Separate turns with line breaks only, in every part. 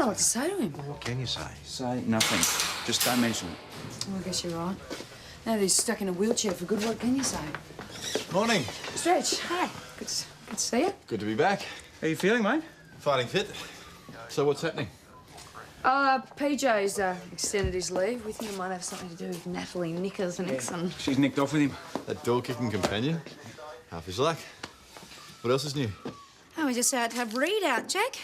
know what to say to him.
What can you say?
Say nothing. Just don't mention it.
Well, I guess you're right. Now that he's stuck in a wheelchair for good, what can you say?
Morning.
Stretch, hi. Good to see you.
Good to be back.
How you feeling, mate?
Fighting fit. So what's happening?
PJ's extended his leave. We think it might have something to do with Natalie Nickerson.
She's nicked off with him.
That door-kicking companion. Half his luck. What else is new?
Oh, we just had to have Reed out, Jack.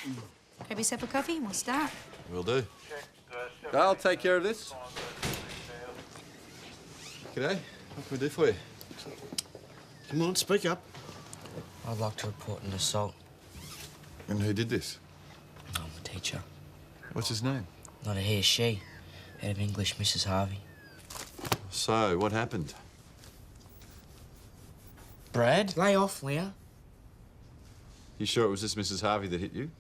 Grab yourself a coffee and we'll start.
Will do. I'll take care of this. G'day. What can we do for you?
Come on, speak up.
I'd like to report an assault.
And who did this?
I'm a teacher.
What's his name?
Not a he, she. Head of English, Mrs. Harvey.
So, what happened?
Brad? Lay off, Leah.
You sure it was this Mrs. Harvey that hit you?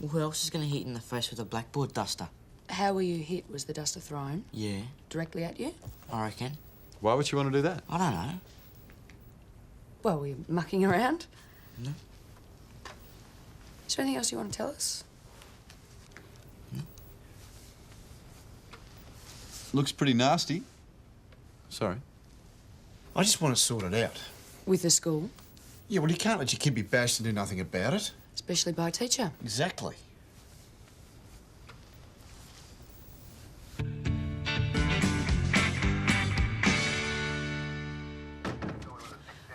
Well, who else is going to hit you in the face with a blackboard duster?
How were you hit? Was the duster thrown?
Yeah,
Directly at you?
I reckon.
Why would you want to do that?
I don't know.
Well, were you mucking around?
No.
Is there anything else you want to tell us?
Looks pretty nasty. Sorry.
I just want to sort it out.
With the school?
Yeah, well, you can't let your kid be bashed and do nothing about it.
Especially by a teacher.
Exactly.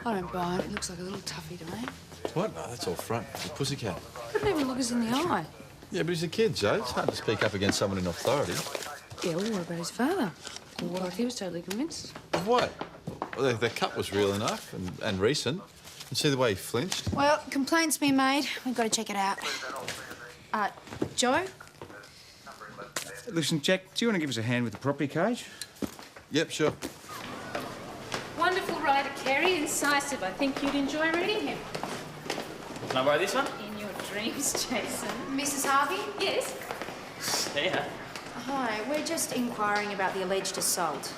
I don't buy it. It looks like a little toughie to me.
What? No, that's all front. He's a pussycat.
Wouldn't even look us in the eye.
Yeah, but he's a kid, Joe. It's hard to speak up against someone in authority.
Yeah, well, what about his father? Well, he was totally convinced.
Of what? Well, the cut was real enough and recent. And see the way he flinched?
Well, complaint's been made. We've got to check it out. Joe?
Listen, Jack, do you want to give us a hand with the property cage?
Yep, sure.
Wonderful writer, Kerry. Incisive. I think you'd enjoy reading him.
Can I borrow this one?
In your dreams, Jason.
Mrs. Harvey?
Yes?
Yeah.
Hi, we're just inquiring about the alleged assault.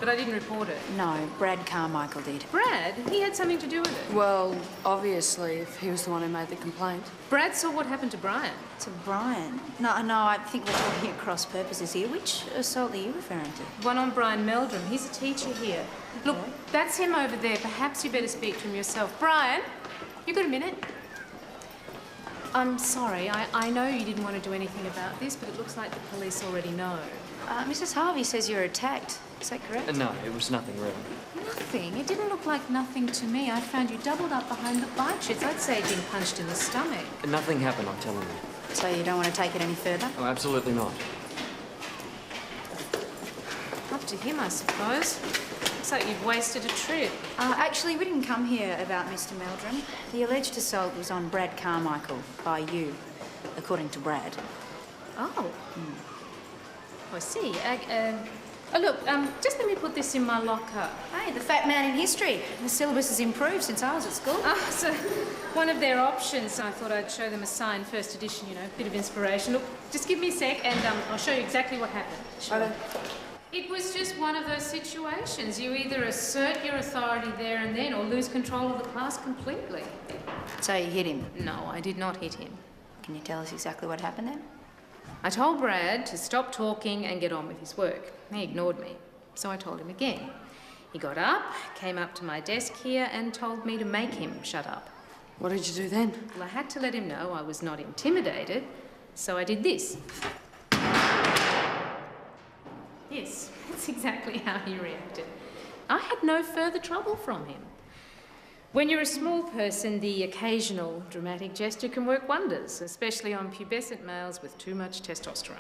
But I didn't report it.
No, Brad Carmichael did.
Brad? He had something to do with it.
Well, obviously, if he was the one who made the complaint.
Brad saw what happened to Brian.
To Brian? No, I think we're talking at cross purposes here. Which assault are you referring to?
One on Brian Meldrum. He's a teacher here. Look, that's him over there. Perhaps you better speak to him yourself. Brian, you got a minute? I'm sorry. I know you didn't want to do anything about this, but it looks like the police already know.
Mrs. Harvey says you're attacked. Is that correct?
No, it was nothing real.
Nothing? It didn't look like nothing to me. I found you doubled up behind the bike shits. I'd say you'd been punched in the stomach.
Nothing happened, I'm telling you.
So you don't want to take it any further?
Oh, absolutely not.
Up to him, I suppose. Looks like you've wasted a trip.
Actually, we didn't come here about Mr. Meldrum. The alleged assault was on Brad Carmichael by you, according to Brad.
Oh. I see. Oh, look, just let me put this in my locker.
Hey, the fat man in history. The syllabus has improved since I was at school.
Ah, so one of their options. I thought I'd show them a signed first edition, you know, bit of inspiration. Look, just give me a sec and I'll show you exactly what happened.
Sure.
It was just one of those situations. You either assert your authority there and then or lose control of the class completely.
So you hit him?
No, I did not hit him.
Can you tell us exactly what happened then?
I told Brad to stop talking and get on with his work. He ignored me, so I told him again. He got up, came up to my desk here and told me to make him shut up.
What did you do then?
Well, I had to let him know I was not intimidated, so I did this. Yes, that's exactly how he reacted. I had no further trouble from him. When you're a small person, the occasional dramatic gesture can work wonders, especially on pubescent males with too much testosterone.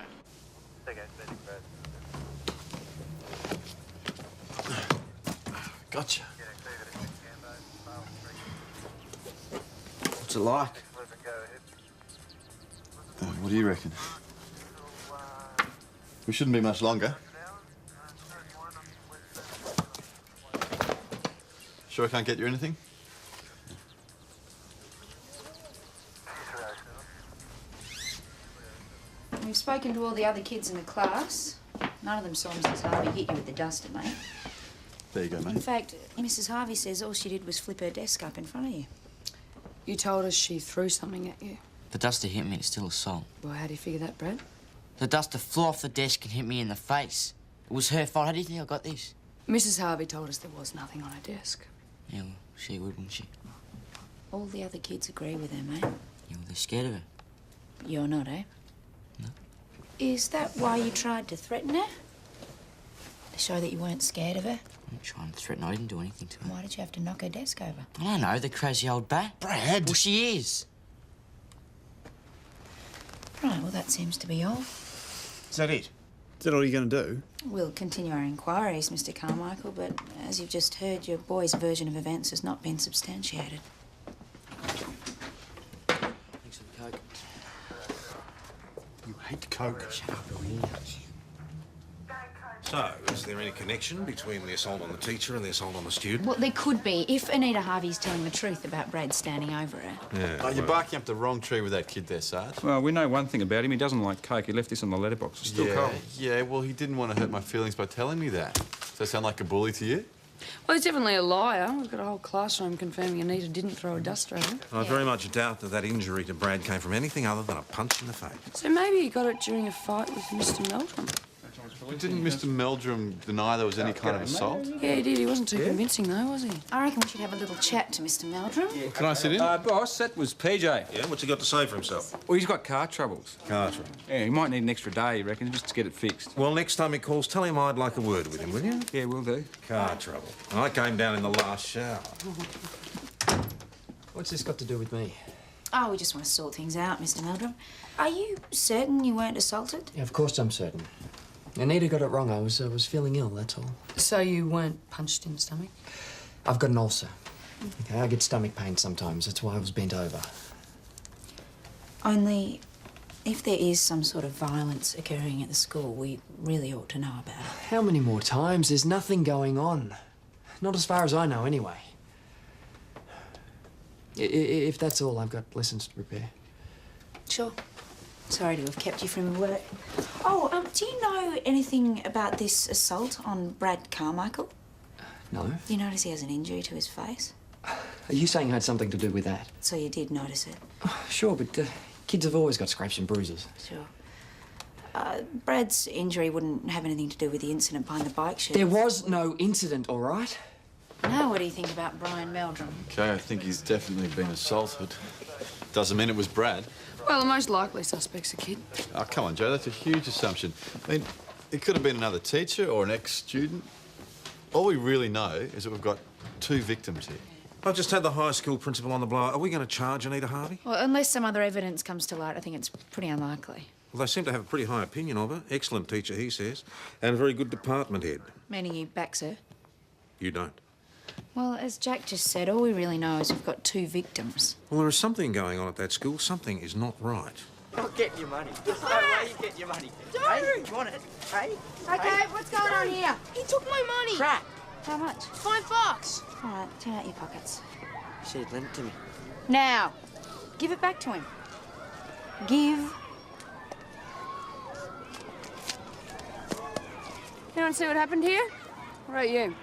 Gotcha.
What's it like?
What do you reckon? We shouldn't be much longer. Sure I can't get you anything?
We've spoken to all the other kids in the class. None of them saw Mrs. Harvey hit you with the duster, mate.
There you go,
In
mate.
fact, Mrs. Harvey says all she did was flip her desk up in front of you.
You told us she threw something at you.
The duster hit me and it's still assault.
Well, how do you figure that, Brad?
The duster flew off the desk and hit me in the face. It was her fault. How do you think I got this?
Mrs. Harvey told us there was nothing on her desk.
Yeah, well, she would, wouldn't she?
All the other kids agree with her, mate.
Yeah, well, they're scared of her.
You're not, eh?
No.
Is that why you tried to threaten her? To show that you weren't scared of her?
I'm not trying to threaten her. I didn't do anything to her.
Why did you have to knock her desk over?
I don't know, the crazy old bat.
Brad!
Well, she is.
Right, well, that seems to be all.
Is that it? Is that all you're going to do?
We'll continue our inquiries, Mr. Carmichael, but as you've just heard, your boy's version of events has not been substantiated.
Thanks for the Coke.
You hate Coke.
Shut up, Louie.
So, is there any connection between the assault on the teacher and the assault on the student?
Well, there could be, if Anita Harvey's telling the truth about Brad standing over her.
Yeah.
Oh, you're barking up the wrong tree with that kid there, Sarge.
Well, we know one thing about him. He doesn't like Coke. He left this on the letterbox. It's still cold.
Yeah, well, he didn't want to hurt my feelings by telling me that. Does that sound like a bully to you?
Well, he's definitely a liar. We've got a whole classroom confirming Anita didn't throw a duster at him.
I very much doubt that injury to Brad came from anything other than a punch in the face.
So maybe he got it during a fight with Mr. Meldrum.
Didn't Mr. Meldrum deny there was any kind of assault?
Yeah, he did. He wasn't too convincing, though, was he?
I reckon we should have a little chat to Mr. Meldrum.
Can I sit in?
Boss, that was PJ.
Yeah, what's he got to say for himself?
Well, he's got car troubles.
Car trouble.
Yeah, he might need an extra day, you reckon, just to get it fixed.
Well, next time he calls, tell him I'd like a word with him, will you?
Yeah, will do.
Car trouble. I came down in the last shower.
What's this got to do with me?
Oh, we just want to sort things out, Mr. Meldrum. Are you certain you weren't assaulted?
Yeah, of course I'm certain. Anita got it wrong. I was feeling ill, that's all.
So you weren't punched in the stomach?
I've got an ulcer. Okay, I get stomach pain sometimes. That's why I was bent over.
Only, if there is some sort of violence occurring at the school, we really ought to know about it.
How many more times? There's nothing going on. Not as far as I know, anyway. If that's all, I've got lessons to prepare.
Sure. Sorry to have kept you from work. Oh, do you know anything about this assault on Brad Carmichael?
No?
You notice he has an injury to his face?
Are you saying it had something to do with that?
So you did notice it?
Sure, but kids have always got scrapes and bruises.
Sure. Brad's injury wouldn't have anything to do with the incident behind the bike shed.
There was no incident, all right?
Now, what do you think about Brian Meldrum?
Okay, I think he's definitely been assaulted. Doesn't mean it was Brad.
Well, the most likely suspect's a kid.
Oh, come on, Joe, that's a huge assumption. I mean, it could have been another teacher or an ex-student. All we really know is that we've got two victims here.
I just had the high school principal on the blower. Are we going to charge Anita Harvey?
Well, unless some other evidence comes to light, I think it's pretty unlikely.
Well, they seem to have a pretty high opinion of her. Excellent teacher, he says. And a very good department head.
Meaning you backs her?
You don't.
Well, as Jack just said, all we really know is we've got two victims.
Well, there is something going on at that school. Something is not right.
You're getting your money. There's no way you're getting your money. Hey, you want it? Hey?
Okay, what's going on here? He took my money.
Crap.
How much?
$5.
All right, turn out your pockets.
You should have lent it to me.
Now, give it back to him. Give.
You want to see what happened here? What about you?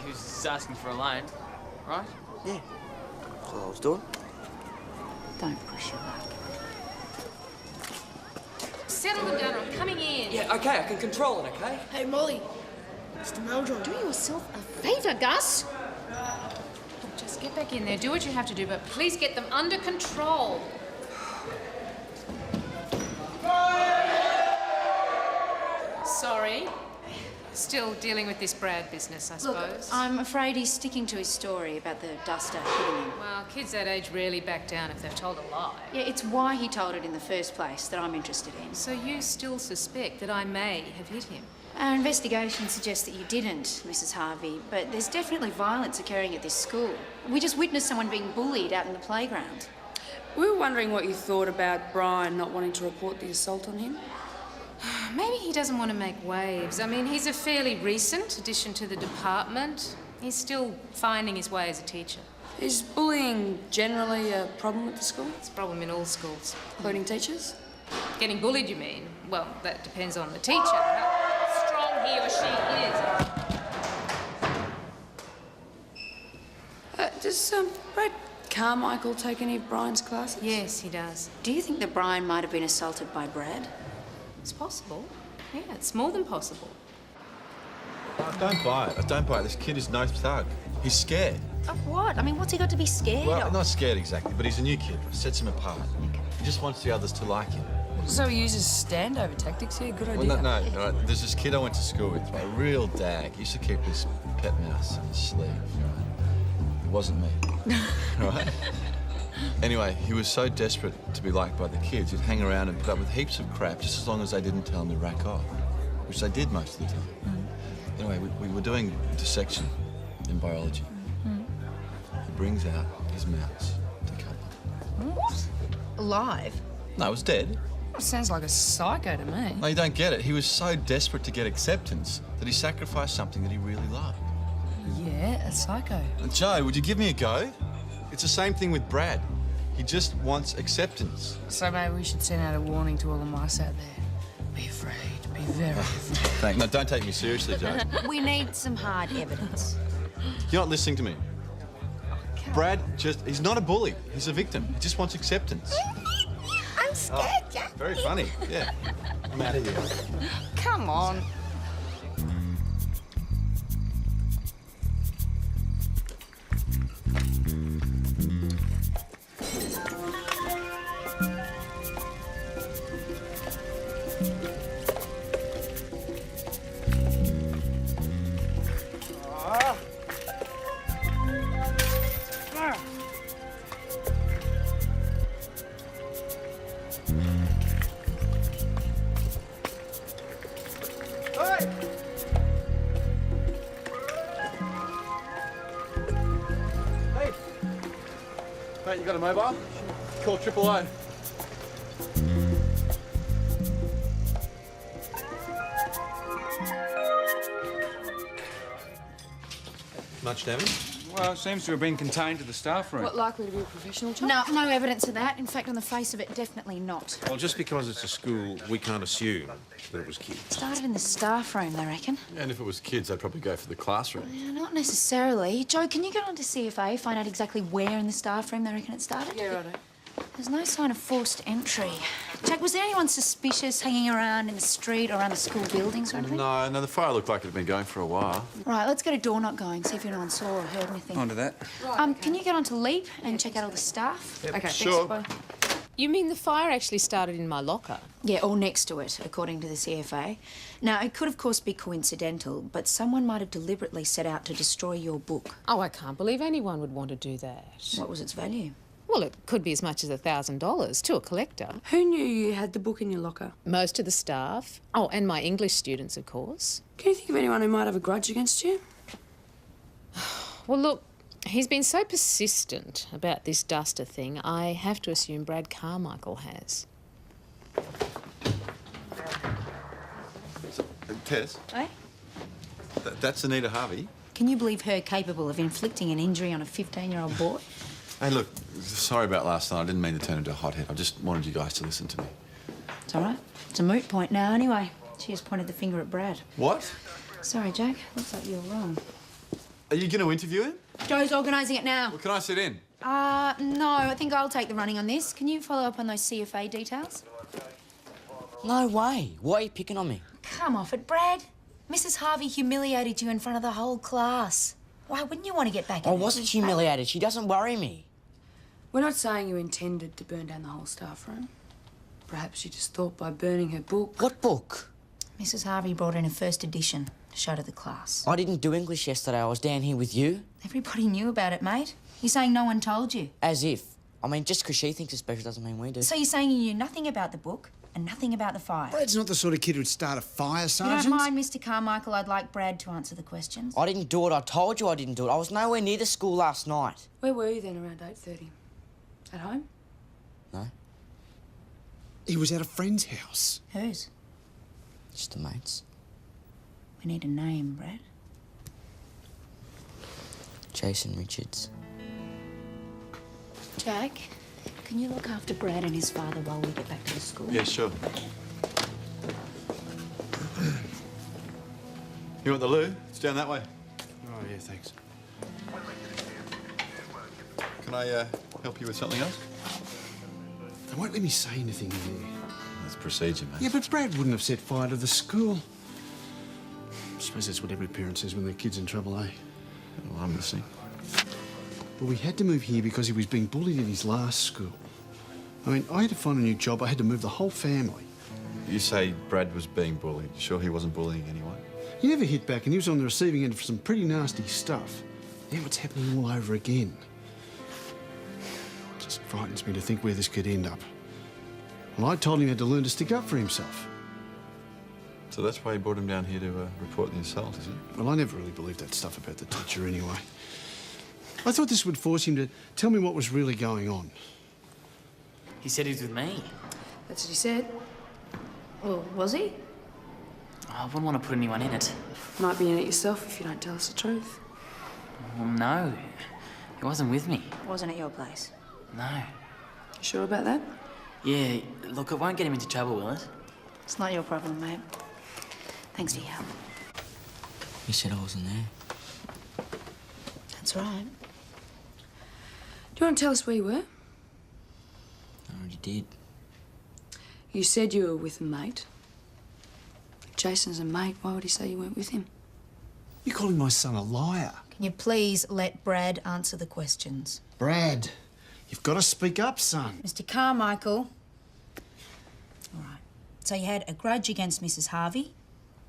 He was just asking for a loan, right?
Yeah. That's all I was doing.
Don't push your luck.
Settle them down, I'm coming in.
Yeah, okay, I can control it, okay?
Hey, Molly. Mr. Meldrum.
Do yourself a favour, Gus. Look, just get back in there, do what you have to do, but please get them under control. Sorry. Still dealing with this Brad business, I
Look,
suppose.
I'm afraid he's sticking to his story about the duster hitting him.
Well, kids that age rarely back down if they're told a lie.
Yeah, it's why he told it in the first place that I'm interested in.
So you still suspect that I may have hit him?
Our investigation suggests that you didn't, Mrs. Harvey, but there's definitely violence occurring at this school. We just witnessed someone being bullied out in the playground.
We were wondering what you thought about Brian not wanting to report the assault on him.
Maybe he doesn't want to make waves. I mean, he's a fairly recent addition to the department. He's still finding his way as a teacher.
Is bullying generally a problem at the school,
It's a problem in all schools.
including teachers?
Getting bullied, you mean? Well, that depends on the teacher, how strong he or she is.
Does Brad Carmichael take any of Brian's classes?
Yes, he does.
Do you think that Brian might have been assaulted by Brad?
It's possible. Yeah, it's more than possible.
I don't buy it. I don't buy it. This kid is no thug. He's scared.
Of what? I mean, what's he got to be scared
Well,
of?
not scared exactly, but he's a new kid. It sets him apart. He just wants the others to like him.
So he uses standover tactics here? Good idea.
Well, no. There's this kid I went to school with, a real dag. He used to keep this pet mouse in his sleeve, right? It wasn't me, right? Anyway, he was so desperate to be liked by the kids, he'd hang around and put up with heaps of crap just as long as they didn't tell him to rack off, which they did most of the time. Anyway, we were doing dissection in biology. He brings out his mouse to cut.
What? Alive?
No, it was dead.
Sounds like a psycho to me.
No, you don't get it. He was so desperate to get acceptance that he sacrificed something that he really loved.
Yeah, a psycho.
Joe, would you give me a go? It's the same thing with Brad. He just wants acceptance.
So maybe we should send out a warning to all the mice out there. Be afraid. Be very afraid.
Thanks. No, don't take me seriously, Joe.
We need some hard evidence.
You're not listening to me. Brad he's not a bully. He's a victim. He just wants acceptance.
I'm scared, Jack.
Very funny, yeah. I'm out of here.
Come on.
Mate, you got a mobile? Call AAA. Much damage?
Well, it seems to have been contained to the staff room.
What, likely to be a professional job?
No evidence of that. In fact, on the face of it, definitely not.
Well, just because it's a school, we can't assume that it was kids.
Started in the staff room, they reckon.
And if it was kids, they'd probably go for the classroom.
Yeah, not necessarily. Joe, can you get on to CFA, find out exactly where in the staff room they reckon it started?
Yeah, righto.
There's no sign of forced entry. Jack, was there anyone suspicious hanging around in the street or around the school buildings or anything?
No, the fire looked like it had been going for a while.
Right, let's get a door knock going, see if anyone saw or heard anything.
Onto that.
Can you get onto Leap and check out all the staff?
Okay,
Sure.
thanks, bye.
You mean the fire actually started in my locker?
Yeah, or next to it, according to the CFA. Now, it could, of course, be coincidental, but someone might have deliberately set out to destroy your book.
Oh, I can't believe anyone would want to do that.
What was its value?
Well, it could be as much as $1,000 to a collector.
Who knew you had the book in your locker?
Most of the staff. Oh, and my English students, of course.
Can you think of anyone who might have a grudge against you?
Well, look, he's been so persistent about this duster thing, I have to assume Brad Carmichael has.
Tess,
Eh?
that's Anita Harvey.
Can you believe her capable of inflicting an injury on a 15-year-old boy?
Hey, look, sorry about last night. I didn't mean to turn into a hothead. I just wanted you guys to listen to me.
It's all right. It's a moot point now, anyway. She just pointed the finger at Brad.
What?
Sorry, Jack. Looks like you're wrong.
Are you going to interview him?
Joe's organising it now.
Well, can I sit in?
No, I think I'll take the running on this. Can you follow up on those CFA details?
No way. Why are you picking on me?
Come off it, Brad. Mrs. Harvey humiliated you in front of the whole class. Why wouldn't you want to get back at
I
her?
wasn't humiliated. She doesn't worry me.
We're not saying you intended to burn down the whole staff room. Perhaps you just thought by burning her book...
What book?
Mrs. Harvey brought in a first edition to show to the class.
I didn't do English yesterday. I was down here with you.
Everybody knew about it, mate. You're saying no one told you?
As if. I mean, just because she thinks it's special doesn't mean we do.
So you're saying you knew nothing about the book and nothing about the fire?
Brad's not the sort of kid who'd start a fire,
You
Sergeant.
don't mind, Mr. Carmichael? I'd like Brad to answer the questions.
I didn't do it. I told you I didn't do it. I was nowhere near the school last night.
Where were you then around 8:30? At home?
No,
He was at a friend's house.
Whose?
just the mates.
We need a name, Brad.
Jason Richards.
Jack, can you look after Brad and his father while we get back to the school?
Yeah, sure. You want the loo? It's down that way.
Oh, yeah, thanks.
Can I help you with something else?
They won't let me say anything in there.
That's procedure, mate.
Yeah, but Brad wouldn't have set fire to the school. I suppose that's what every parent says when their kid's in trouble, eh?
Well, I'm listening.
But we had to move here because he was being bullied at his last school. I mean, I had to find a new job. I had to move the whole family.
You say Brad was being bullied. Sure he wasn't bullying anyone?
He never hit back, and he was on the receiving end of some pretty nasty stuff. Now it's happening all over again. It just frightens me to think where this could end up. Well, I told him he had to learn to stick up for himself.
So that's why you brought him down here to report the assault, is it?
Well, I never really believed that stuff about the teacher anyway. I thought this would force him to tell me what was really going on.
He said he was with me.
That's what he said.
Well, was he?
Oh, I wouldn't want to put anyone in it.
Might be in it yourself if you don't tell us the truth.
Well, no. He wasn't with me.
Wasn't at your place.
No.
You sure about that?
Yeah, look, it won't get him into trouble, will it?
It's not your problem, mate. Thanks for your help.
You said I wasn't there.
That's right.
Do you want to tell us where you were?
I already did.
You said you were with a mate. If Jason's a mate, why would he say you weren't with him?
You're calling my son a liar.
Can you please let Brad answer the questions?
Brad, you've got to speak up, son.
Mr. Carmichael. All right. So you had a grudge against Mrs. Harvey,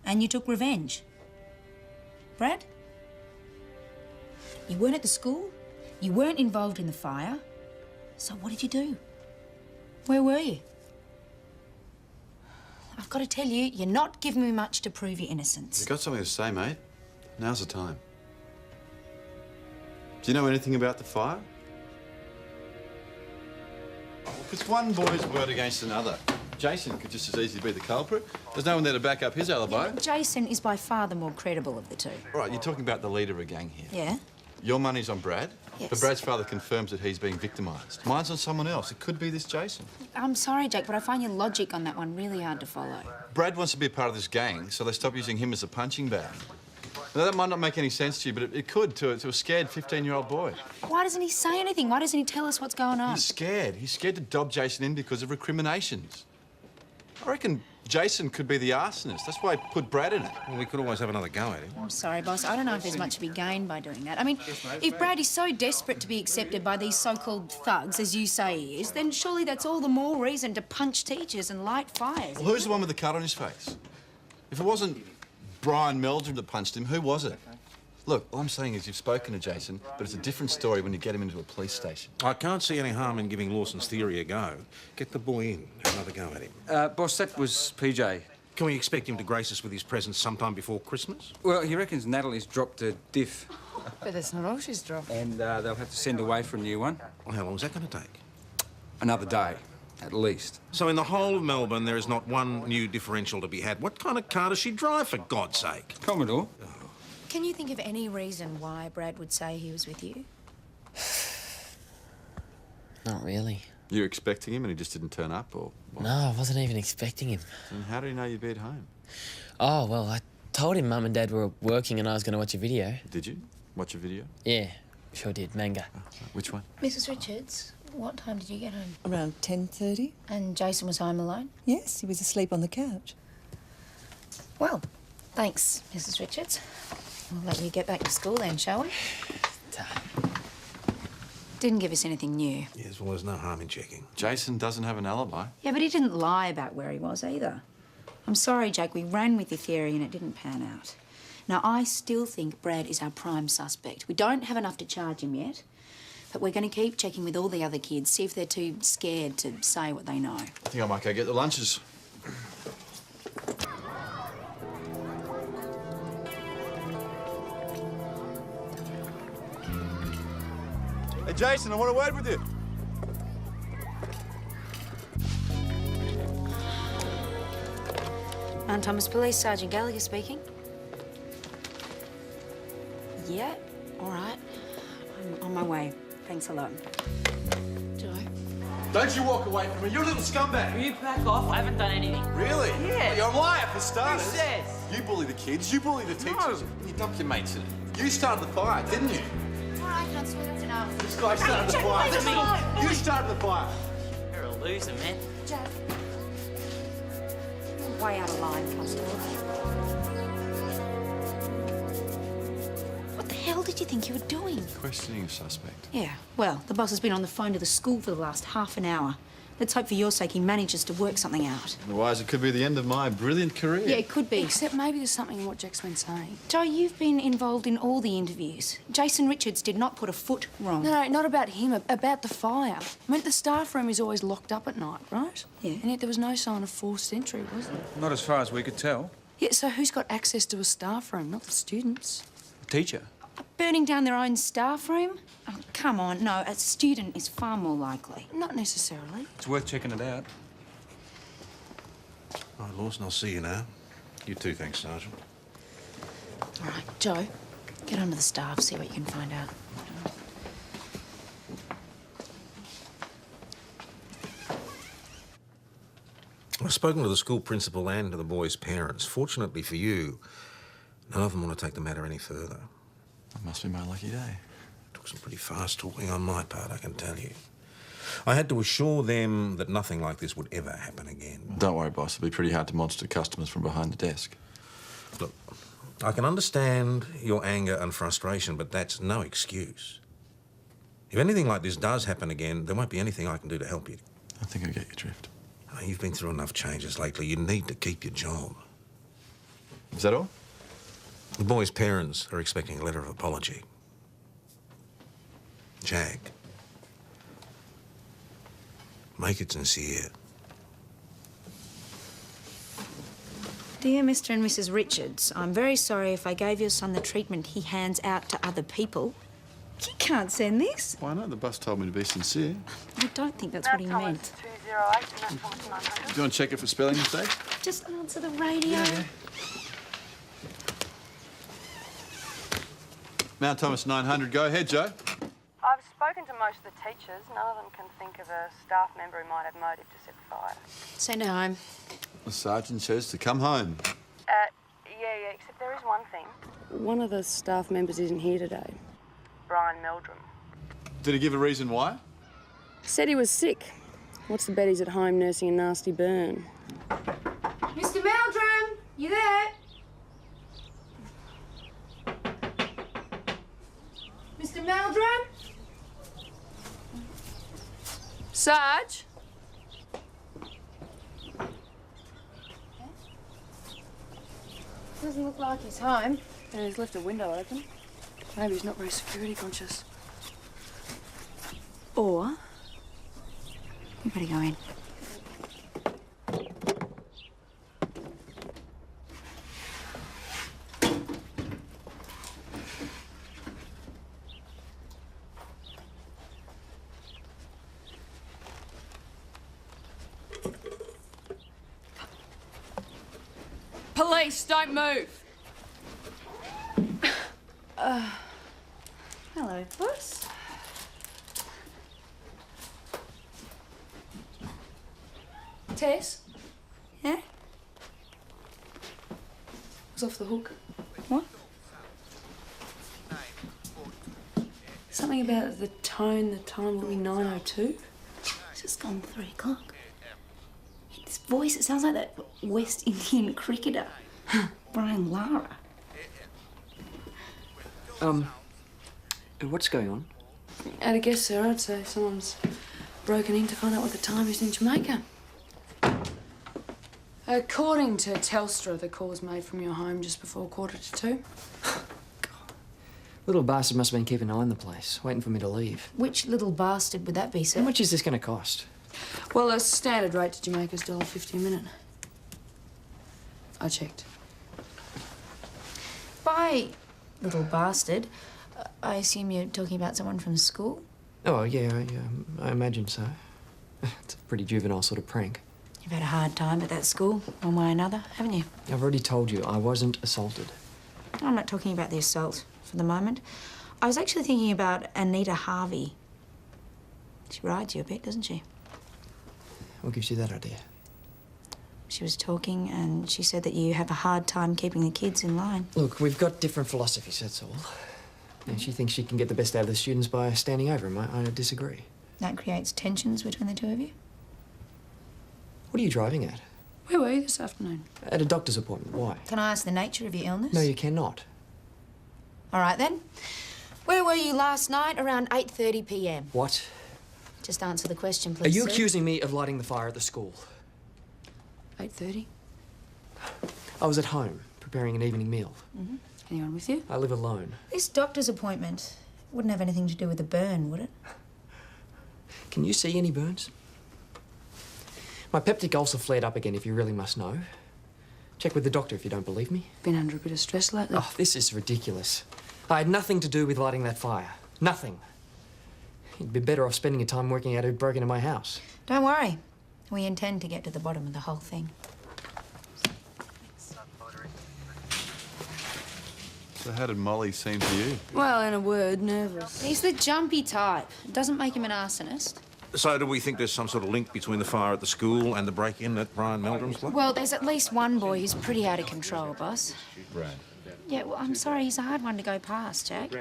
and you took revenge. Brad? You weren't at the school. You weren't involved in the fire. So what did you do? Where were you? I've got to tell you, you're not giving me much to prove your innocence.
You got something to say, mate? Now's the time. Do you know anything about the fire? Because one boy's word against another. Jason could just as easily be the culprit. There's no one there to back up his alibi.
Yeah, but Jason is by far the more credible of the two.
Right, you're talking about the leader of a gang here.
Yeah?
Your money's on Brad,
Yes.
but Brad's father confirms that he's being victimised. Mine's on someone else. It could be this Jason.
I'm sorry, Jake, but I find your logic on that one really hard to follow.
Brad wants to be a part of this gang, so they stop using him as a punching bag. Now, that might not make any sense to you, but it could to a scared 15-year-old boy.
Why doesn't he say anything? Why doesn't he tell us what's going on?
He's scared. He's scared to dob Jason in because of recriminations. I reckon Jason could be the arsonist. That's why I put Brad in it.
Well, we could always have another go at him.
I'm sorry, boss. I don't know if there's much to be gained by doing that. I mean, if Brad is so desperate to be accepted by these so-called thugs, as you say he is, then surely that's all the more reason to punch teachers and light fires.
Well, who's the one with the cut on his face? If it wasn't Brian Meldrum that punched him, who was it? Look, all I'm saying is you've spoken to Jason, but it's a different story when you get him into a police station.
I can't see any harm in giving Lawson's theory a go. Get the boy in. Have another go at him.
Boss, that was PJ.
Can we expect him to grace us with his presence sometime before Christmas?
Well, he reckons Natalie's dropped a diff.
But that's not all she's dropped.
And they'll have to send away for a new one.
Well, how long's that going to take?
Another day, at least.
So in the whole of Melbourne, there is not one new differential to be had. What kind of car does she drive, for God's sake?
Commodore.
Can you think of any reason why Brad would say he was with you?
Not really.
You were expecting him and he just didn't turn up, or what?
No, I wasn't even expecting him.
And how did he know you'd be at home?
Oh, well, I told him Mum and Dad were working and I was going to watch a video.
Did you? Watch a video?
Yeah, sure did. Manga.
Which one?
Mrs. Richards, what time did you get home?
Around 10:30.
And Jason was home alone?
Yes, he was asleep on the couch.
Well, thanks, Mrs. Richards. We'll let you get back to school then, shall we? Didn't give us anything new.
Yes, well, there's no harm in checking.
Jason doesn't have an alibi.
Yeah, but he didn't lie about where he was either. I'm sorry, Jake, we ran with your theory and it didn't pan out. Now, I still think Brad is our prime suspect. We don't have enough to charge him yet, but we're going to keep checking with all the other kids, see if they're too scared to say what they know.
I think I might go get the lunches. Hey, Jason, I want a word with you.
Mount Thomas Police, Sergeant Gallagher speaking. Yeah, all right. I'm on my way. Thanks a lot.
Joe?
Don't you walk away from me. You're a little scumbag.
Will you back off? I haven't done anything.
Really?
Yeah.
Well, you're a liar for starters.
Who says?
You bully the kids, you bully the teachers. You dumped your mates in it. You started the fire, didn't you?
No,
right, Constable, that's enough.
This guy started the fire. You started the fire.
You're a loser, man.
Jack. You're way out of line, Constable. What the hell did you think you were doing?
Questioning a suspect.
Yeah, well, the boss has been on the phone to the school for the last half an hour. Let's hope for your sake he manages to work something out.
Otherwise, it could be the end of my brilliant career.
Yeah, it could be.
Except maybe there's something in what Jack's been saying.
Joe, you've been involved in all the interviews. Jason Richards did not put a foot wrong.
No, not about him, about the fire. I mean, the staff room is always locked up at night, right?
Yeah.
And yet there was no sign of forced entry, was there?
Not as far as we could tell.
Yeah, so who's got access to a staff room? Not the students.
The teacher.
Burning down their own staff room? Oh, come on. No, a student is far more likely.
Not necessarily.
It's worth checking it out.
Right, Lawson, I'll see you now. You too, thanks, Sergeant.
All right, Joe, get onto the staff, see what you can find out.
I've spoken to the school principal and to the boys' parents. Fortunately for you, none of them want to take the matter any further.
That must be my lucky day.
Took some pretty fast talking on my part, I can tell you. I had to assure them that nothing like this would ever happen again.
Don't worry, boss. It'll be pretty hard to monster customers from behind the desk.
Look, I can understand your anger and frustration, but that's no excuse. If anything like this does happen again, there won't be anything I can do to help you.
I think I get your drift.
You've been through enough changes lately. You need to keep your job.
Is that all?
The boys' parents are expecting a letter of apology. Jack, make it sincere.
Dear Mr. and Mrs. Richards, I'm very sorry if I gave your son the treatment he hands out to other people. You can't send this.
Why not? The boss told me to be sincere.
I don't think that's what he meant.
208 and that's Thomas 900.
Do you want to check it for spelling mistakes?
Just answer the radio.
Yeah. Mount Thomas 900. Go ahead, Joe.
I've spoken to most of the teachers. None of them can think of a staff member who might have motive to set fire.
Send her home.
The sergeant says to come home.
Yeah, except there is one thing.
One of the staff members isn't here today.
Brian Meldrum.
Did he give a reason why?
Said he was sick. What's the bet he's at home nursing a nasty burn? Mr. Meldrum, you there? Mr. Meldrum? Sarge? Doesn't look like he's home. And he's left a window open. Maybe he's not very security conscious.
Or we better go in.
Police, don't move.
Hello, boss.
Tess?
Yeah?
Was off the hook.
What?
Something about the tone, the time will be 9:02.
It's just gone 3 o'clock. This voice, it sounds like that West Indian cricketer, Brian Lara.
What's going on?
At a guess, sir, I'd say someone's broken in to find out what the time is in Jamaica. According to Telstra, the call was made from your home just before 1:45.
Little bastard must have been keeping an eye on the place, waiting for me to leave.
Which little bastard would that be, sir?
How much is this going to cost?
Well, a standard rate to Jamaica's $1.50 a minute. I checked.
By little bastard, I assume you're talking about someone from school?
Oh, yeah, I imagine so. It's a pretty juvenile sort of prank.
You've had a hard time at that school, one way or another, haven't you?
I've already told you I wasn't assaulted.
I'm not talking about the assault for the moment. I was actually thinking about Anita Harvey. She rides you a bit, doesn't she?
What gives you that idea?
She was talking and she said that you have a hard time keeping the kids in line.
Look, we've got different philosophies, that's all. And she thinks she can get the best out of the students by standing over him. I disagree.
That creates tensions between the two of you?
What are you driving at?
Where were you this afternoon?
At a doctor's appointment. Why?
Can I ask the nature of your illness?
No, you cannot.
All right, then. Where were you last night around 8:30 p.m.?
What?
Just answer the question,
Are
please,
you
sir.
accusing me of lighting the fire at the school?
8:30?
I was at home, preparing an evening meal.
Mm-hmm.
Anyone with you?
I live alone.
This doctor's appointment wouldn't have anything to do with the burn, would it?
Can you see any burns? My peptic ulcer flared up again, if you really must know. Check with the doctor if you don't believe me.
Been under a bit of stress lately?
Oh, this is ridiculous. I had nothing to do with lighting that fire. Nothing. You'd be better off spending your time working out who broke into my house.
Don't worry. We intend to get to the bottom of the whole thing.
So how did Molly seem to you?
Well, in a word, nervous.
He's the jumpy type. It doesn't make him an arsonist.
So do we think there's some sort of link between the fire at the school and the break-in at Brian Meldrum's club?
Well, there's at least one boy who's pretty out of control, boss.
Brad.
Yeah, well, I'm sorry, he's a hard one to go past, Jack.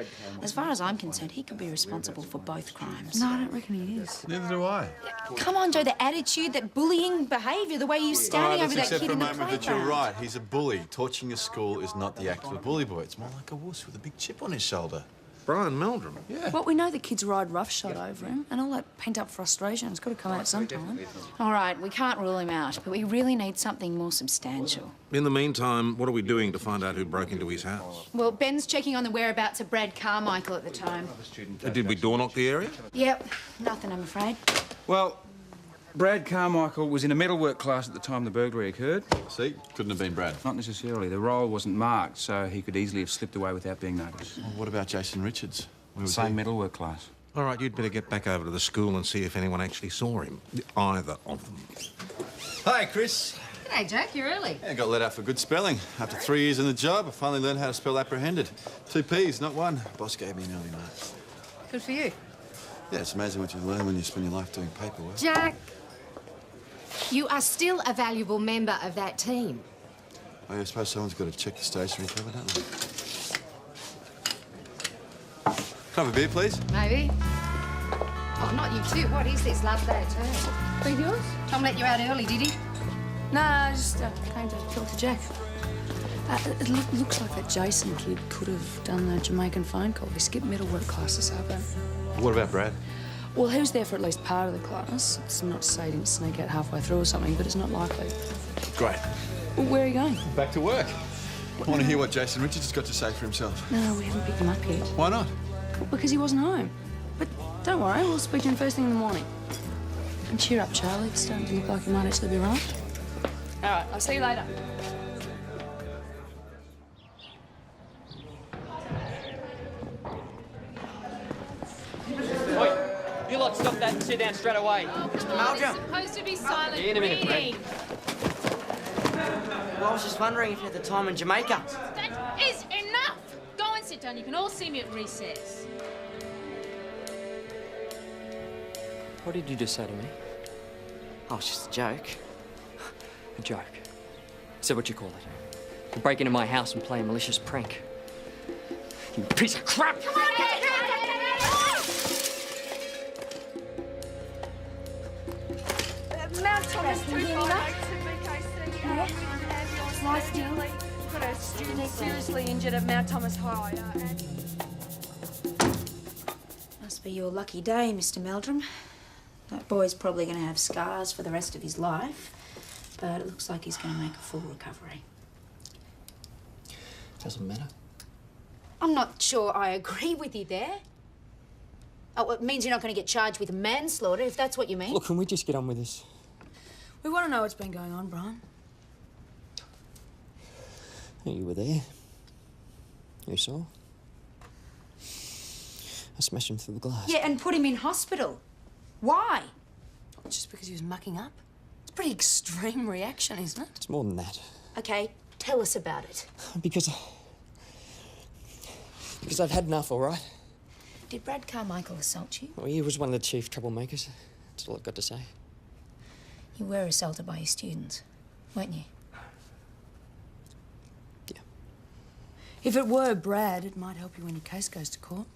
As far as I'm concerned, he could be responsible for both crimes.
No, I don't reckon he is.
Neither do I.
Come on, Joe, the attitude, that bullying behaviour, the way you standing over that
except
kid
for a
in the
moment that
playground.
you're right. He's a bully. Torching a school is not the act of a bully boy. It's more like a wuss with a big chip on his shoulder.
Brian Meldrum?
Yeah.
Well, we know the kids ride roughshod over him, and all that pent-up frustration has got to come out sometime.
All right, we can't rule him out, but we really need something more substantial.
In the meantime, what are we doing to find out who broke into his house?
Well, Ben's checking on the whereabouts of Brad Carmichael at the time.
Did we door knock the area?
Yep, nothing, I'm afraid.
Well, Brad Carmichael was in a metalwork class at the time the burglary occurred.
See? Couldn't have been Brad.
Not necessarily. The roll wasn't marked, so he could easily have slipped away without being noticed.
Well, what about Jason Richards? Where was
Same
he?
metalwork class.
All right, you'd better get back over to the school and see if anyone actually saw him. Either of them.
Hi, Chris.
G'day, Jack. You're early.
Yeah, got let out for good spelling. After 3 years in the job, I finally learned how to spell apprehended. 2 P's, not 1. Boss gave me an early mark.
Good for you.
Yeah, it's amazing what you learn when you spend your life doing paperwork.
Jack, you are still a valuable member of that team.
I suppose someone's got to check the stationery cover, don't they? Can I have a beer, please?
Maybe. Oh, not you too. What is this? Last day of term.
Big yours?
Tom let you out early, did he?
No, I just came to talk to Jack. It looks like that Jason kid could have done the Jamaican phone call. He skipped metalwork class this afternoon.
What about Brad?
Well, he was there for at least part of the class. It's not to say he didn't sneak out halfway through or something, but it's not likely.
Great.
Well, where are you going?
Back to work. I want to hear what Jason Richards has got to say for himself.
No, we haven't picked him up yet.
Why not?
Well, because he wasn't home. But don't worry, we'll speak to him first thing in the morning. And cheer up, Charlie. It's starting to look like he might actually be right. All right, I'll see you later.
You lot stop that and sit down straight away.
Mr. Meldrum. It's supposed to be silent
In a minute,
reading.
Well, I was just wondering if you had the time in Jamaica.
That is enough. Go and sit down. You can all see me at recess.
What did you just say to me?
Oh, it's just a joke.
A joke. Is that what you call it? You break into my house and play a malicious prank. You piece of crap!
Come on,
Mount Thomas 258
Yeah. Lie still.
Got a student seriously injured at Mount Thomas High.
Must be your lucky day, Mr. Meldrum. That boy's probably going to have scars for the rest of his life, but it looks like he's going to make a full recovery.
Doesn't matter.
I'm not sure I agree with you there. Oh, it means you're not going to get charged with manslaughter, if that's what you mean.
Look, can we just get on with this?
We want to know what's been going on, Brian.
You were there. You saw. I smashed him through the glass.
Yeah, and put him in hospital. Why?
Just because he was mucking up? It's a pretty extreme reaction, isn't it?
It's more than that.
Okay, tell us about it.
Because I've had enough, all right?
Did Brad Carmichael assault you?
Well, he was one of the chief troublemakers. That's all I've got to say.
You were assaulted by your students, weren't you?
Yeah.
If it were Brad, it might help you when your case goes to court.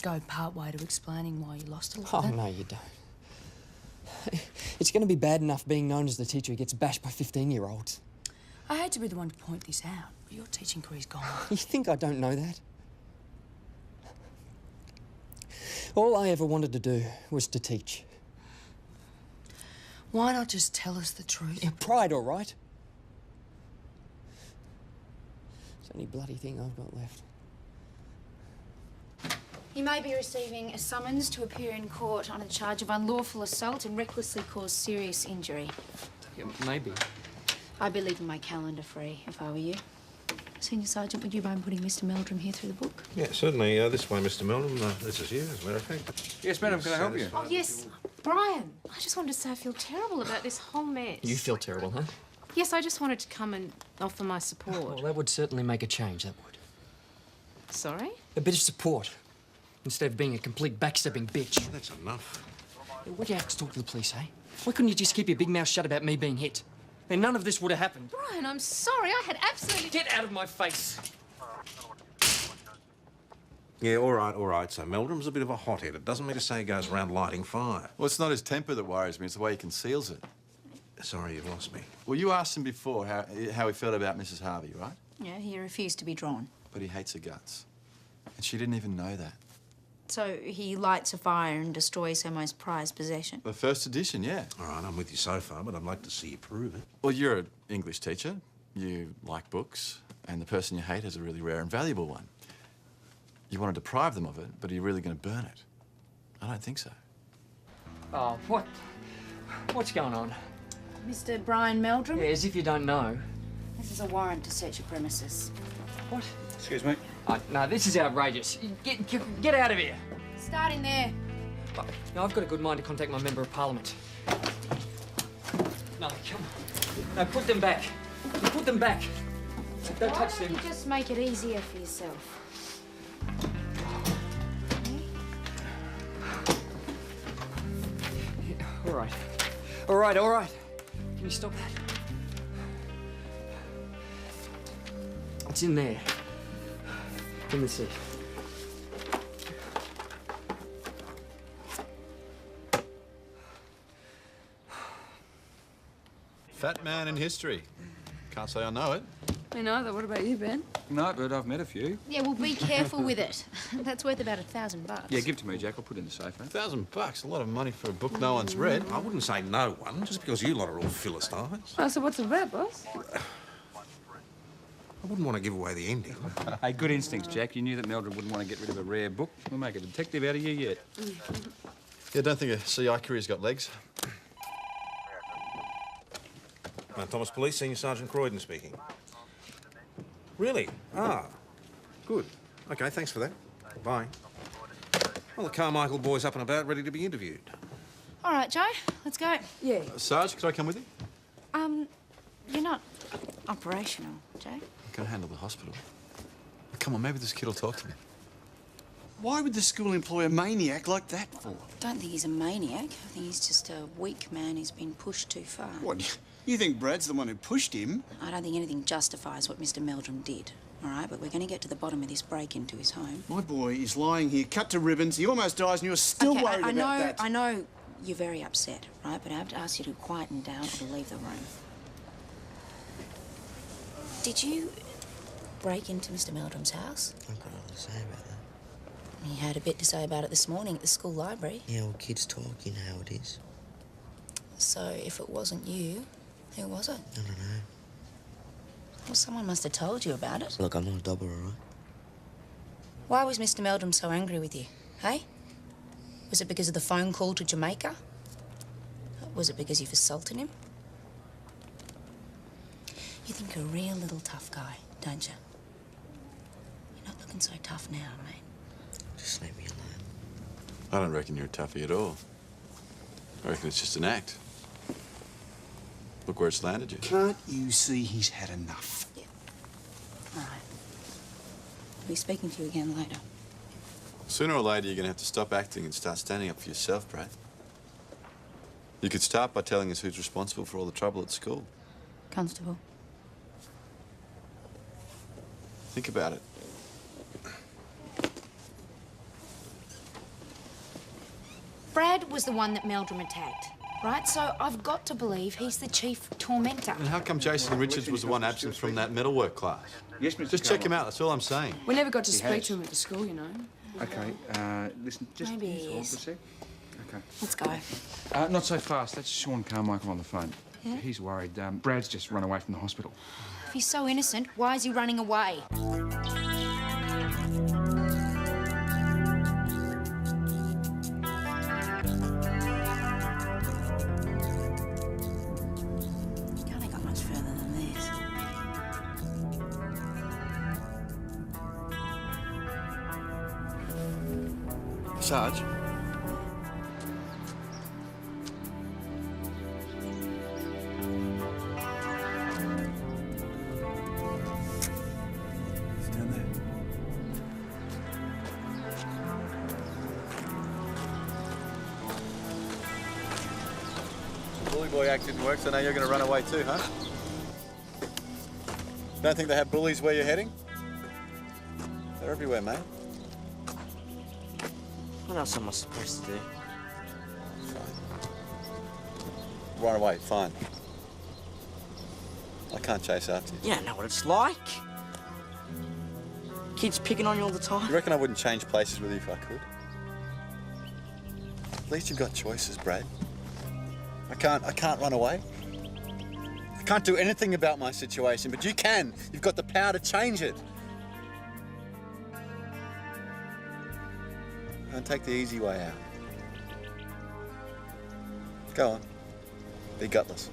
Go part way to explaining why you lost a little
Oh,
bit.
no, you don't. It's going to be bad enough being known as the teacher who gets bashed by 15-year-olds.
I hate to be the one to point this out, but your teaching career's gone.
You think I don't know that? All I ever wanted to do was to teach.
Why not just tell us the truth?
Yeah, pride, all right? It's the only bloody thing I've got left.
You may be receiving a summons to appear in court on a charge of unlawful assault and recklessly caused serious injury.
Yeah, maybe.
I'd be leaving my calendar free if I were you. Senior Sergeant, would you mind putting Mr. Meldrum here through the book?
Yeah, certainly. This way, Mr. Meldrum. This is you, as a matter of fact.
Yes, madam, can I help you?
Oh, yes. Brian, I just wanted to say I feel terrible about this whole mess.
You feel terrible, huh?
Yes, I just wanted to come and offer my support.
Well, that would certainly make a change, that would.
Sorry?
A bit of support, instead of being a complete backstepping bitch.
That's enough.
Why do you have to talk to the police, eh? Why couldn't you just keep your big mouth shut about me being hit? Then none of this would have happened.
Brian, I'm sorry. I had absolutely...
Get out of my face!
Yeah, all right, all right. So Meldrum's a bit of a hothead. It doesn't mean to say he goes around lighting fire.
Well, it's not his temper that worries me, it's the way he conceals it.
Sorry, you've lost me.
Well, you asked him before how he felt about Mrs. Harvey, right?
Yeah, he refused to be drawn.
But he hates her guts. And she didn't even know that.
So he lights a fire and destroys her most prized possession.
The first edition, yeah.
All right, I'm with you so far, but I'd like to see you prove it.
Well, you're an English teacher. You like books. And the person you hate is a really rare and valuable one. You want to deprive them of it, but are you really going to burn it? I don't think so.
Oh, what's going on?
Mr. Brian Meldrum?
Yeah, as if you don't know.
This is a warrant to search your premises.
What?
Excuse me.
No, this is outrageous. Get out of here.
Start in there.
No, I've got a good mind to contact my Member of Parliament. No, come on. No, put them back. Put them back. Don't touch
Why
them.
don't you just make it easier for yourself?
All right. All right, all right. Can you stop that? It's in there. In the seat.
Fat man in history. Can't say I know it.
Me neither. What about you, Ben?
No, but I've met a few.
Yeah, well, be careful with it. That's worth about $1,000.
Yeah, give it to me, Jack. I'll put it in the safe, mate.
$1,000, a lot of money for a book no one's read.
I wouldn't say no one, just because you lot are all Philistines.
Oh, so what's it about, boss?
I wouldn't want to give away the ending.
Hey, good instincts, Jack. You knew that Meldrum wouldn't want to get rid of a rare book. We'll make a detective out of you yet.
Yeah, I don't think a CI career's got legs.
Mount Thomas Police, Senior Sergeant Croydon speaking. Really? Ah, good. OK, thanks for that. Bye. Well, the Carmichael boy's up and about, ready to be interviewed.
All right, Joe, let's go.
Yeah.
Sarge, could I come with you?
You're not operational, Joe.
I can handle the hospital. Come on, maybe this kid will talk to me.
Why would the school employ a maniac like that for?
Don't think he's a maniac. I think he's just a weak man who's been pushed too far.
What, you think Brad's the one who pushed him?
I don't think anything justifies what Mr. Meldrum did. All right, but we're going to get to the bottom of this break into his home.
My boy is lying here, cut to ribbons. He almost dies, and you're still
Okay,
worried
I know,
about that.
I know you're very upset, right? But I have to ask you to quieten down or to leave the room. Did you break into Mr. Meldrum's house?
I've got nothing to say about that.
You had a bit to say about it this morning at the school library.
Yeah, well, kids talk, you know how it is.
So if it wasn't you, who was it?
I don't know.
Well, someone must have told you about it.
Look, I'm not a dobber, all right?
Why was Mr. Meldrum so angry with you, hey? Was it because of the phone call to Jamaica? Was it because you've assaulted him? You think you're a real little tough guy, don't you? You're not looking so tough now, mate.
Just leave me alone.
I don't reckon you're a toughie at all. I reckon it's just an act. Look where it's landed you.
Can't you see he's had enough?
Yeah. All right. I'll be speaking to you again later.
Sooner or later, you're going to have to stop acting and start standing up for yourself, Brad. You could start by telling us who's responsible for all the trouble at school.
Constable.
Think about it.
Brad was the one that Meldrum attacked, right? So I've got to believe he's the chief tormentor.
And how come Jason Richards was the one absent from that metalwork class?
Yes, Mr.
Just check him out, that's all I'm saying.
We never got to
He
speak
has.
to him at the school, you know.
OK, listen, just
Maybe he
hold
is.
for a sec. OK.
Let's go.
Not so fast. That's Sean Carmichael on the phone.
Yeah?
He's worried. Brad's just run away from the hospital.
If he's so innocent, why is he running away? Can't have got much further than this.
Sarge? Stand there. Bully boy act didn't work, so now you're going to run away too, huh? Don't think they have bullies where you're heading? They're everywhere, mate.
What else am I supposed to do?
Run away, fine. I can't chase after you.
You don't know what it's like. Kids picking on you all the time.
You reckon I wouldn't change places with you if I could? At least you've got choices, Brad. I can't run away. I can't do anything about my situation, but you can. You've got the power to change it. Don't take the easy way out. Go on. Be gutless.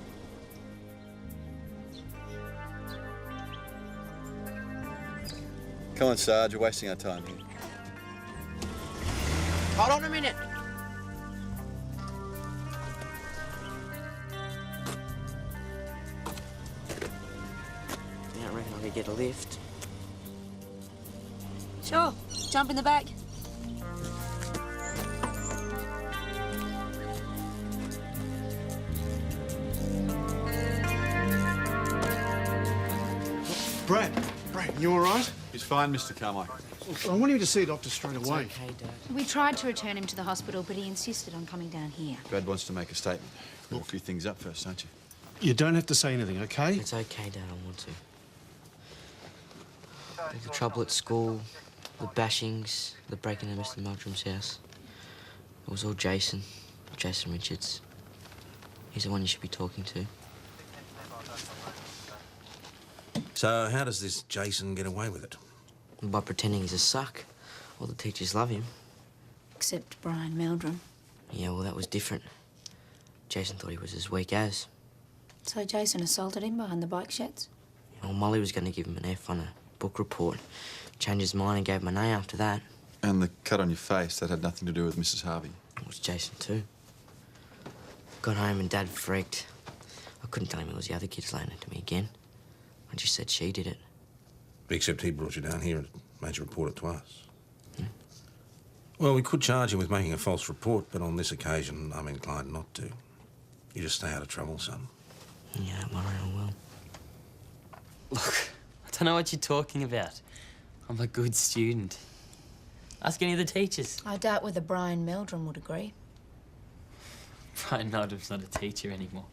Come on, Sarge, we're wasting our time here.
Hold on a minute. You don't reckon I could get a lift?
Sure. Jump in the back.
Brad, you all right?
He's fine, Mr. Carmichael.
I want you to see a doctor straight away.
It's okay, Dad.
We tried to return him to the hospital, but he insisted on coming down here.
Brad wants to make a statement. Clear a few things up first, don't you?
You don't have to say anything, OK?
It's okay, Dad, I want to. All the trouble at school, the bashings, the breaking into Mr. Meldrum's house. It was all Jason Richards. He's the one you should be talking to.
So how does this Jason get away with it?
By pretending he's a suck. All the teachers love him.
Except Brian Meldrum.
Yeah, well, that was different. Jason thought he was as weak as.
So Jason assaulted him behind the bike sheds?
Well, Molly was going to give him an F on a book report. Changed his mind and gave him an A after that.
And the cut on your face, that had nothing to do with Mrs. Harvey.
It was Jason, too. Got home and Dad freaked. I couldn't tell him it was the other kids laying into me again. I just said she did it.
Except he brought you down here and made you report it to us. Well, we could charge him with making a false report, but on this occasion, I'm inclined not to. You just stay out of trouble, son.
Yeah, don't worry, I will.
Look, I don't know what you're talking about. I'm a good student. Ask any of the teachers.
I doubt whether Brian Meldrum would agree.
Brian Meldrum's not a teacher anymore.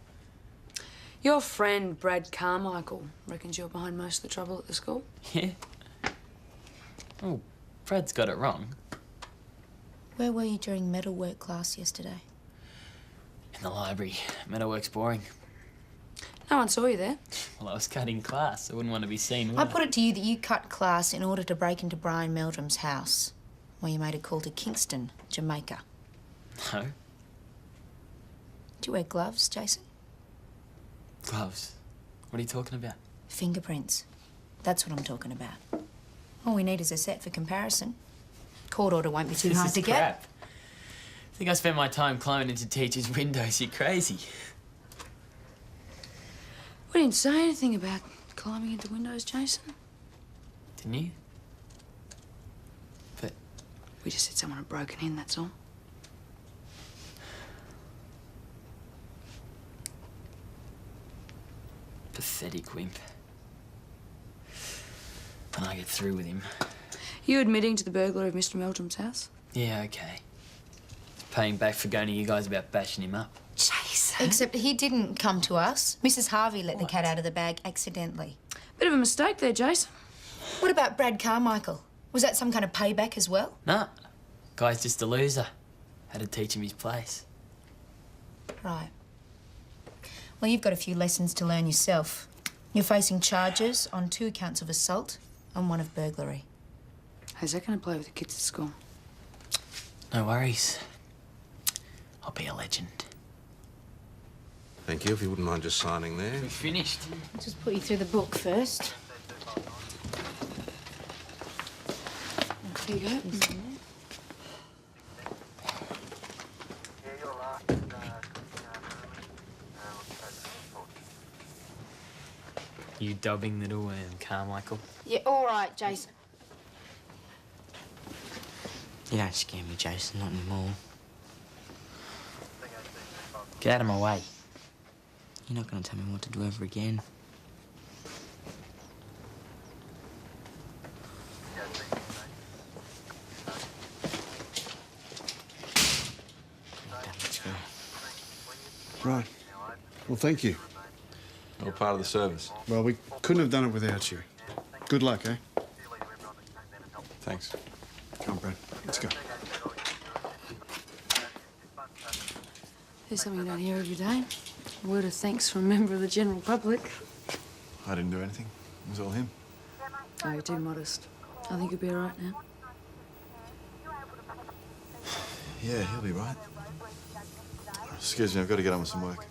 Your friend, Brad Carmichael, reckons you're behind most of the trouble at the school?
Yeah. Oh, Brad's got it wrong.
Where were you during metalwork class yesterday?
In the library. Metalwork's boring.
No one saw you there.
Well, I was cutting class. I wouldn't want to be seen, would
I put it to you that you cut class in order to break into Brian Meldrum's house, where you made a call to Kingston, Jamaica.
No.
Do you wear gloves, Jason?
Gloves? What are you talking about?
Fingerprints. That's what I'm talking about. All we need is a set for comparison. Court order won't be too
This
hard
is
to
crap. Think I spent my time climbing into teachers' windows? You're crazy.
We didn't say anything about climbing into windows, Jason.
Didn't you? But
We just said someone had broken in, that's all.
pathetic wimp. When I get through with him.
You admitting to the burglary of Mr. Meldrum's house?
Yeah, okay. paying back for going to you guys about bashing him up.
Jason. Except he didn't come to us. Mrs. Harvey let the cat out of the bag accidentally.
Bit of a mistake there, Jason.
What about Brad Carmichael? Was that some kind of payback as well?
Nah, guy's just a loser. Had to teach him his place.
Right. Well, you've got a few lessons to learn yourself. You're facing charges on 2 counts of assault and 1 of burglary.
How's that going to play with the kids at school?
No worries. I'll be a legend.
Thank you, if you wouldn't mind just signing there.
We finished.
I'll just put you through the book first.
Here you go.
You dobbing little Carmichael?
Yeah, all right, Jason.
You don't scare me, Jason, not anymore.
Get out of my way.
You're not going to tell me what to do ever again. Let's go.
Right. Well, thank you.
You're part of the service.
Well, we couldn't have done it without you. Good luck, eh?
Thanks.
Come on, Brad. Let's go.
Here's something you don't hear every day. A word of thanks from a member of the general public.
I didn't do anything. It was all him.
Oh, you're too modest. I think you'll be all right now.
Yeah, he'll be right. Excuse me, I've got to get on with some work.